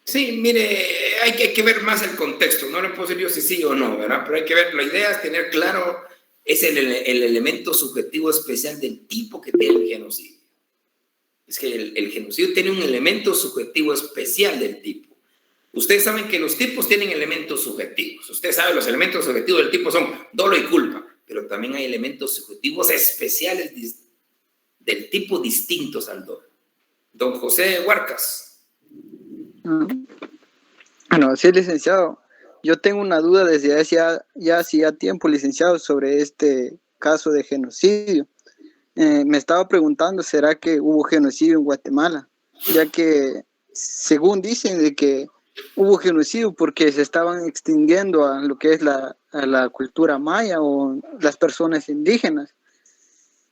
Sí, mire, hay que ver más el contexto. No le puedo decir yo si sí o no, ¿verdad? Pero hay que ver, la idea es tener claro, es el elemento subjetivo especial del tipo que tiene el genocidio. Es que el genocidio tiene un elemento subjetivo especial del tipo. Ustedes saben que los tipos tienen elementos subjetivos. Ustedes saben, los elementos subjetivos del tipo son dolo y culpa, pero también hay elementos subjetivos especiales del tipo distintos al dolo. Don José Huarcas. Bueno, sí, licenciado. Yo tengo una duda desde hacía tiempo, licenciado, sobre este caso de genocidio. Me estaba preguntando, ¿será que hubo genocidio en Guatemala? Ya que, según dicen, de que hubo genocidio porque se estaban extinguiendo a lo que es a la cultura maya o las personas indígenas.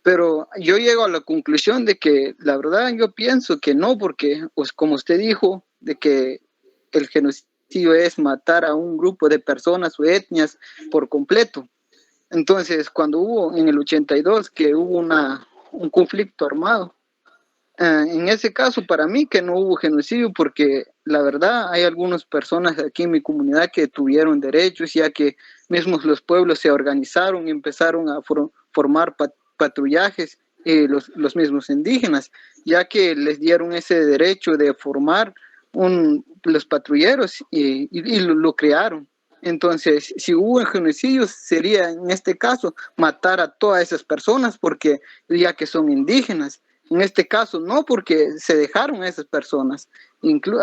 Pero yo llego a la conclusión de que, la verdad, yo pienso que no, porque, pues, como usted dijo, de que el genocidio es matar a un grupo de personas o etnias por completo. Entonces, cuando hubo en el 82 que hubo un conflicto armado, en ese caso para mí que no hubo genocidio, porque la verdad hay algunas personas aquí en mi comunidad que tuvieron derechos, ya que mismos los pueblos se organizaron y empezaron a formar patrullajes los mismos indígenas, ya que les dieron ese derecho de formar los patrulleros y lo crearon. Entonces, si hubo genocidios, sería en este caso matar a todas esas personas porque ya que son indígenas. En este caso no, porque se dejaron a esas personas.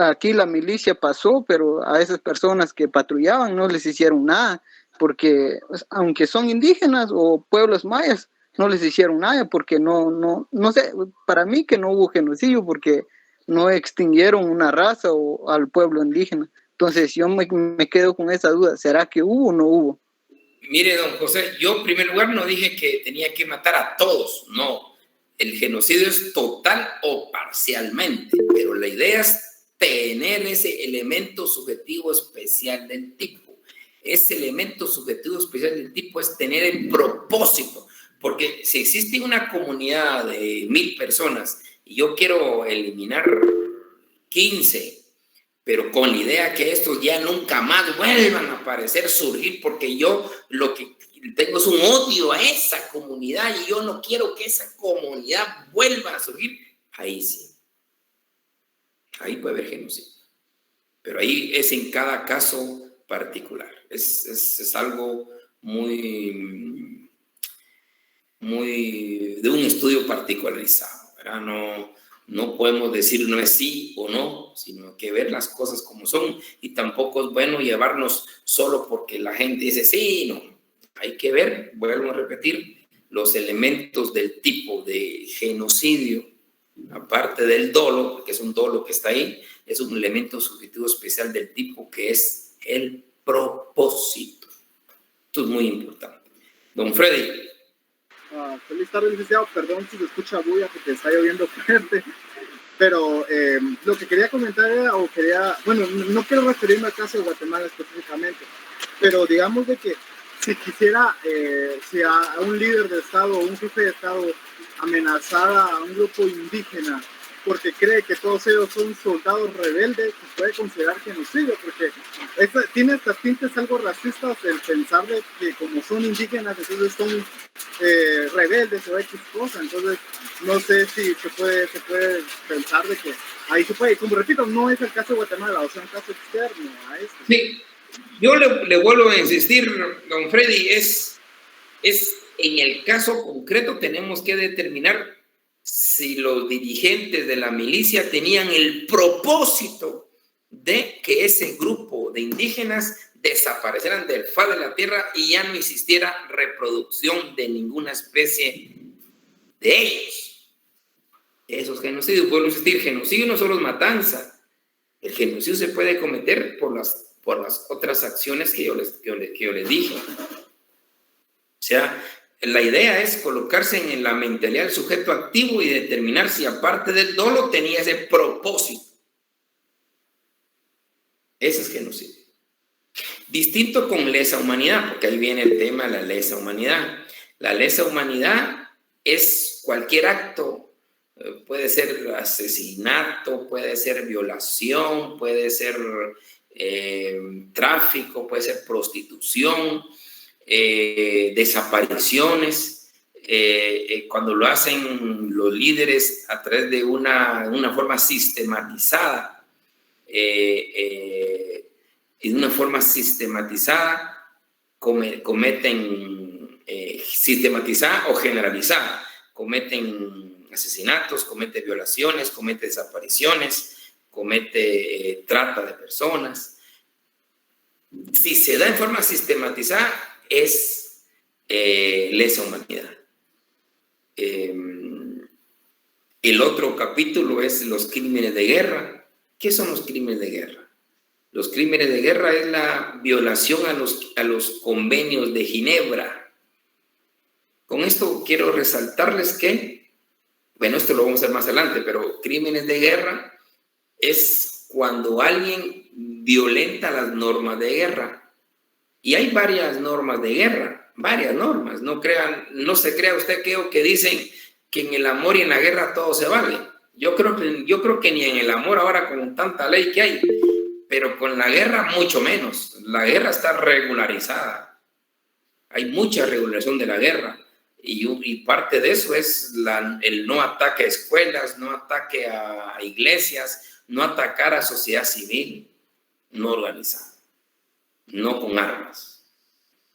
Aquí la milicia pasó, pero a esas personas que patrullaban no les hicieron nada, porque aunque son indígenas o pueblos mayas, no les hicieron nada, porque no sé, para mí que no hubo genocidio, porque no extinguieron una raza o al pueblo indígena. Entonces yo me quedo con esa duda, ¿será que hubo o no hubo? Mire, don José, yo en primer lugar no dije que tenía que matar a todos, no. El genocidio es total o parcialmente, pero la idea es tener ese elemento subjetivo especial del tipo. Ese elemento subjetivo especial del tipo es tener el propósito, porque si existe una comunidad de 1000 personas y yo quiero eliminar 15, pero con la idea que estos ya nunca más vuelvan a aparecer, surgir, porque yo lo que tengo es un odio a esa comunidad y yo no quiero que esa comunidad vuelva a surgir, ahí sí. Ahí puede haber genocidio. Pero ahí es en cada caso particular. Es algo muy de un estudio particularizado, ¿verdad? No podemos decir no es sí o no, sino que ver las cosas como son, y tampoco es bueno llevarnos solo porque la gente dice sí, no. Hay que ver, vuelvo a repetir, los elementos del tipo de genocidio, aparte del dolo, porque es un dolo que está ahí, es un elemento subjetivo especial del tipo que es el propósito. Esto es muy importante. Don Freddy. Feliz tarde, licenciado. Perdón si se escucha bulla porque está lloviendo fuerte. Pero lo que quería comentar era, bueno, no quiero referirme al caso de Guatemala específicamente, pero digamos de que si quisiera, si a un líder de Estado o un jefe de Estado amenazara a un grupo indígena porque cree que todos ellos son soldados rebeldes, se puede considerar genocidio, porque tiene estas tintes algo racistas el pensar de que como son indígenas, entonces son rebeldes o X cosa. Entonces, no sé si se puede pensar de que ahí se puede, como repito, no es el caso de Guatemala, o sea, un caso externo a esto. Sí, yo le vuelvo a insistir, don Freddy, es en el caso concreto tenemos que determinar si los dirigentes de la milicia tenían el propósito de que ese grupo de indígenas desaparecieran del faz de la tierra y ya no existiera reproducción de ninguna especie de ellos. Esos genocidios, vuelvo a insistir, genocidio no solo es matanza, el genocidio se puede cometer por las otras acciones que yo les dije. O sea, la idea es colocarse en la mentalidad del sujeto activo y determinar si aparte del dolo tenía ese propósito. Ese es genocidio. Distinto con lesa humanidad, porque ahí viene el tema de la lesa humanidad. La lesa humanidad es cualquier acto, puede ser asesinato, puede ser violación, puede ser tráfico, puede ser prostitución, desapariciones, cuando lo hacen los líderes a través de una forma sistematizada, cometen sistematizada o generalizada, cometen asesinatos, cometen violaciones, cometen desapariciones, comete trata de personas. Si se da en forma sistematizada, es lesa humanidad. El otro capítulo es los crímenes de guerra. ¿Qué son los crímenes de guerra? Los crímenes de guerra es la violación a los convenios de Ginebra. Con esto quiero resaltarles que, bueno, esto lo vamos a hacer más adelante, pero crímenes de guerra es cuando alguien violenta las normas de guerra. Y hay varias normas de guerra, varias normas. No se crea usted que dicen que en el amor y en la guerra todo se vale. Yo creo que ni en el amor ahora con tanta ley que hay, pero con la guerra mucho menos. La guerra está regularizada. Hay mucha regulación de la guerra. Y parte de eso es el no ataque a escuelas, no ataque a iglesias, no atacar a sociedad civil no organizada, no con armas.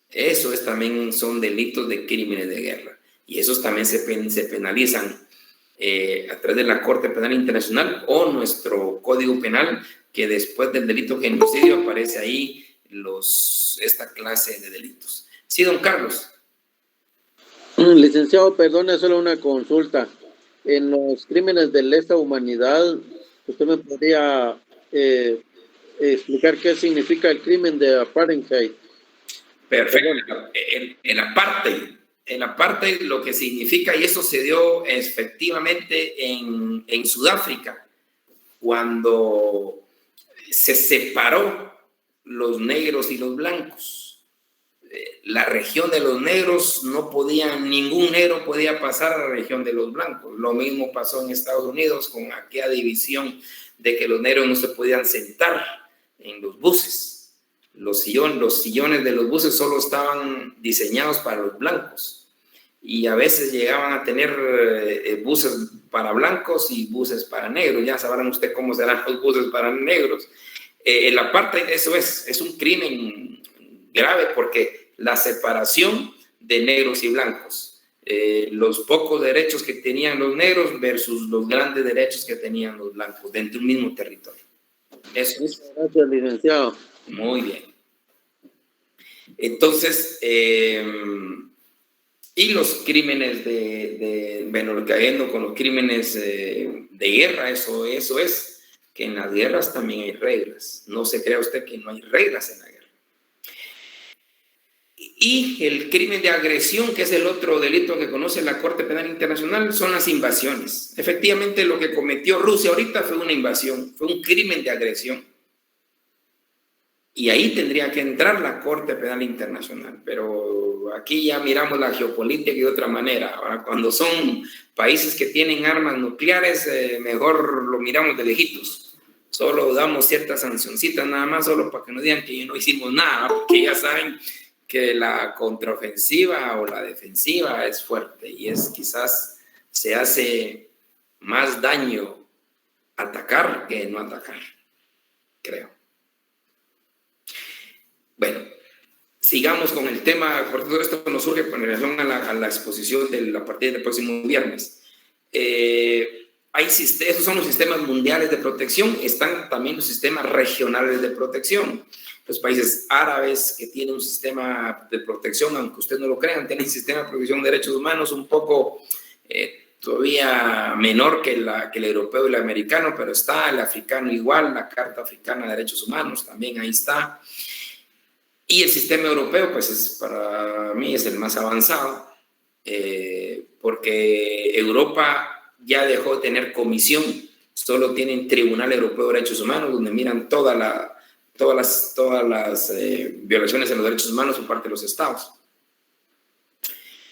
Eso también son delitos de crímenes de guerra. Y esos también se penalizan a través de la Corte Penal Internacional o nuestro Código Penal, que después del delito genocidio aparece ahí esta clase de delitos. Sí, don Carlos. Licenciado, perdone, solo una consulta. En los crímenes de lesa humanidad, ¿usted me podría explicar qué significa el crimen de apartheid? Perfecto. En la parte lo que significa, y eso se dio efectivamente en Sudáfrica, cuando se separó los negros y los blancos. La región de los negros ningún negro podía pasar a la región de los blancos. Lo mismo pasó en Estados Unidos con aquella división de que los negros no se podían sentar en los buses. Los sillones de los buses solo estaban diseñados para los blancos. Y a veces llegaban a tener buses para blancos y buses para negros. Ya sabrán ustedes cómo serán los buses para negros. El apartheid, eso es un crimen grave porque la separación de negros y blancos, los pocos derechos que tenían los negros versus los grandes derechos que tenían los blancos dentro de un mismo territorio. Eso es. Gracias, licenciado. Muy bien. Entonces, y los crímenes cayendo con los crímenes de guerra, eso es, que en las guerras también hay reglas. No se crea usted que no hay reglas en la guerra. Y el crimen de agresión, que es el otro delito que conoce la Corte Penal Internacional, son las invasiones. Efectivamente, lo que cometió Rusia ahorita fue una invasión, fue un crimen de agresión. Y ahí tendría que entrar la Corte Penal Internacional. Pero aquí ya miramos la geopolítica de otra manera. Ahora, cuando son países que tienen armas nucleares, mejor lo miramos de lejitos. Solo damos ciertas sancioncitas nada más, solo para que no digan que no hicimos nada, porque ya saben que la contraofensiva o la defensiva es fuerte y quizás se hace más daño atacar que no atacar, creo. Bueno, sigamos con el tema, porque todo esto nos surge con relación a la exposición a partir del próximo viernes. Esos son los sistemas mundiales de protección, están también los sistemas regionales de protección. Los países árabes que tienen un sistema de protección, aunque ustedes no lo crean, tienen un sistema de protección de derechos humanos un poco todavía menor que el europeo y el americano, pero está el africano igual, la Carta Africana de Derechos Humanos también ahí está. Y el sistema europeo, pues para mí es el más avanzado, porque Europa ya dejó de tener comisión, solo tienen Tribunal Europeo de Derechos Humanos, donde miran todas las violaciones de los derechos humanos por parte de los estados.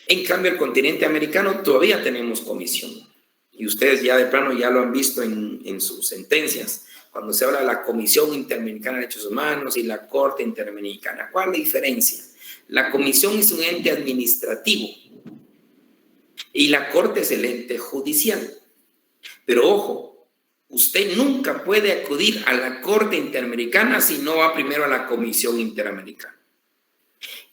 En cambio, el continente americano todavía tenemos comisión. Y ustedes ya de plano ya lo han visto en sus sentencias, cuando se habla de la Comisión Interamericana de Derechos Humanos y la Corte Interamericana. ¿Cuál es la diferencia? La comisión es un ente administrativo y la Corte es el ente judicial. Pero ojo, usted nunca puede acudir a la Corte Interamericana si no va primero a la Comisión Interamericana.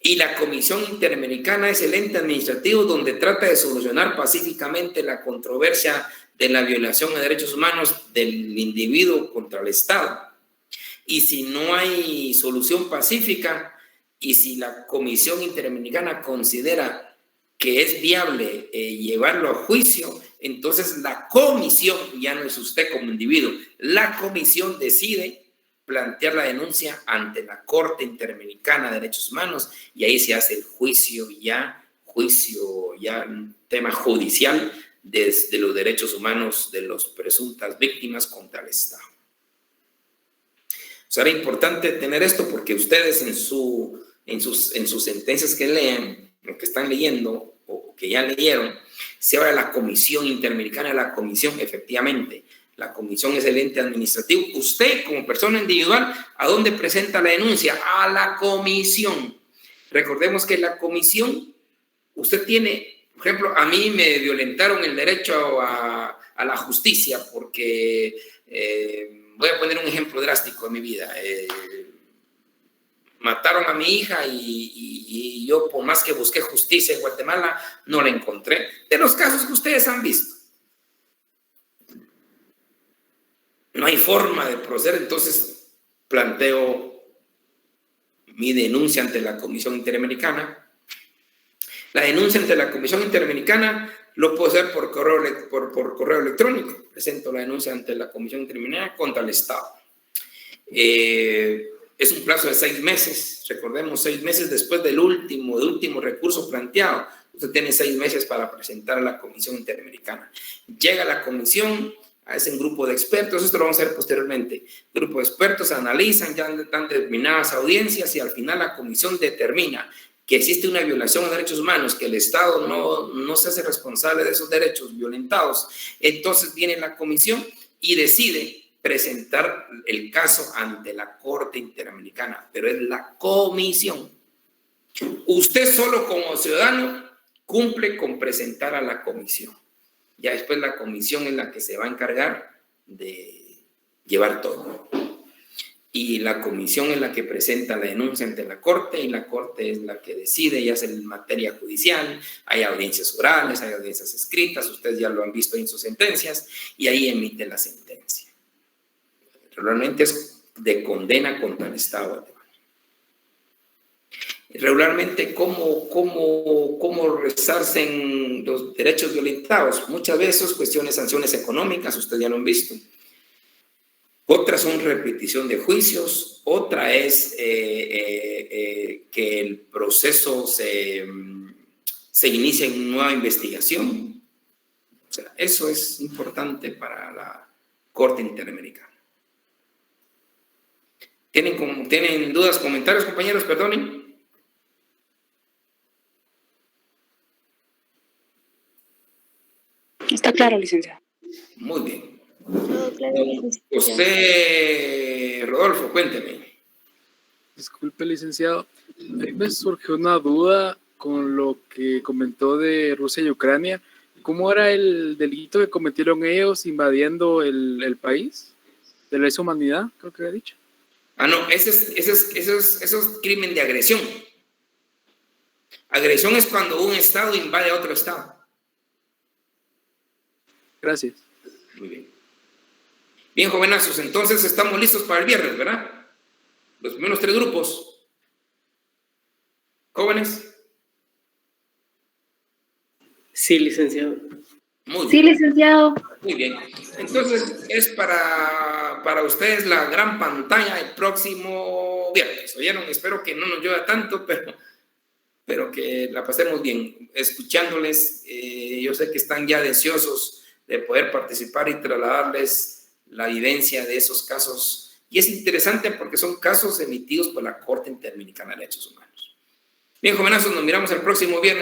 Y la Comisión Interamericana es el ente administrativo donde trata de solucionar pacíficamente la controversia de la violación de derechos humanos del individuo contra el Estado. Y si no hay solución pacífica y si la Comisión Interamericana considera que es viable llevarlo a juicio, entonces la comisión, ya no es usted como individuo, la comisión decide plantear la denuncia ante la Corte Interamericana de Derechos Humanos y ahí se hace el juicio ya un tema judicial de los derechos humanos de las presuntas víctimas contra el Estado. Será importante tener esto porque ustedes en sus sentencias que leen, lo que están leyendo o que ya leyeron, se habla de la Comisión Interamericana de la Comisión, efectivamente. La comisión es el ente administrativo. Usted, como persona individual, ¿a dónde presenta la denuncia? A la comisión. Recordemos que la comisión, usted tiene Por ejemplo, a mí me violentaron el derecho a la justicia porque, voy a poner un ejemplo drástico de mi vida, mataron a mi hija y yo, por más que busqué justicia en Guatemala, no la encontré. De los casos que ustedes han visto. No hay forma de proceder, entonces planteo mi denuncia ante la Comisión Interamericana. La denuncia ante la Comisión Interamericana lo puedo hacer por correo electrónico. Presento la denuncia ante la Comisión Interamericana contra el Estado. Es un plazo de 6 meses. Recordemos, 6 meses después del último recurso planteado. Usted tiene 6 meses para presentar a la Comisión Interamericana. Llega la comisión, es un grupo de expertos, esto lo vamos a hacer posteriormente. Grupo de expertos analizan, ya dan determinadas audiencias y al final la comisión determina que existe una violación de derechos humanos, que el Estado no se hace responsable de esos derechos violentados. Entonces viene la comisión y decide presentar el caso ante la Corte Interamericana, pero es la comisión. Usted solo como ciudadano cumple con presentar a la comisión. Ya después la comisión es la que se va a encargar de llevar todo. Y la comisión es la que presenta la denuncia ante la Corte y la Corte es la que decide y hace en materia judicial. Hay audiencias orales, hay audiencias escritas, ustedes ya lo han visto en sus sentencias y ahí emite la sentencia. Regularmente es de condena contra el Estado. Regularmente, ¿cómo resarcen los derechos violentados? Muchas veces cuestiones, sanciones económicas, ustedes ya lo han visto. Otras son repetición de juicios, otra es que el proceso se inicie en nueva investigación. O sea, eso es importante para la Corte Interamericana. ¿Tienen dudas, comentarios, compañeros? Perdonen. Está claro, licenciado. Muy bien. Todo claro, licenciado. José Rodolfo, cuénteme. Disculpe, licenciado. A mí me surgió una duda con lo que comentó de Rusia y Ucrania. ¿Cómo era el delito que cometieron ellos invadiendo el país? ¿De lesa humanidad, creo que había dicho? Ah, no, ese es crimen de agresión. Agresión es cuando un Estado invade a otro Estado. Gracias. Muy bien. Bien, jovenazos, entonces estamos listos para el viernes, ¿verdad? Los primeros 3 grupos. ¿Jóvenes? Sí, licenciado. Muy bien. Sí, licenciado. Muy bien. Entonces, es para ustedes la gran pantalla el próximo viernes. ¿Oyeron? Espero que no nos llueva tanto, pero que la pasemos bien. Escuchándoles, yo sé que están ya deseosos de poder participar y trasladarles la vivencia de esos casos. Y es interesante porque son casos emitidos por la Corte Interamericana de Derechos Humanos. Bien, jovenazos, nos miramos el próximo viernes.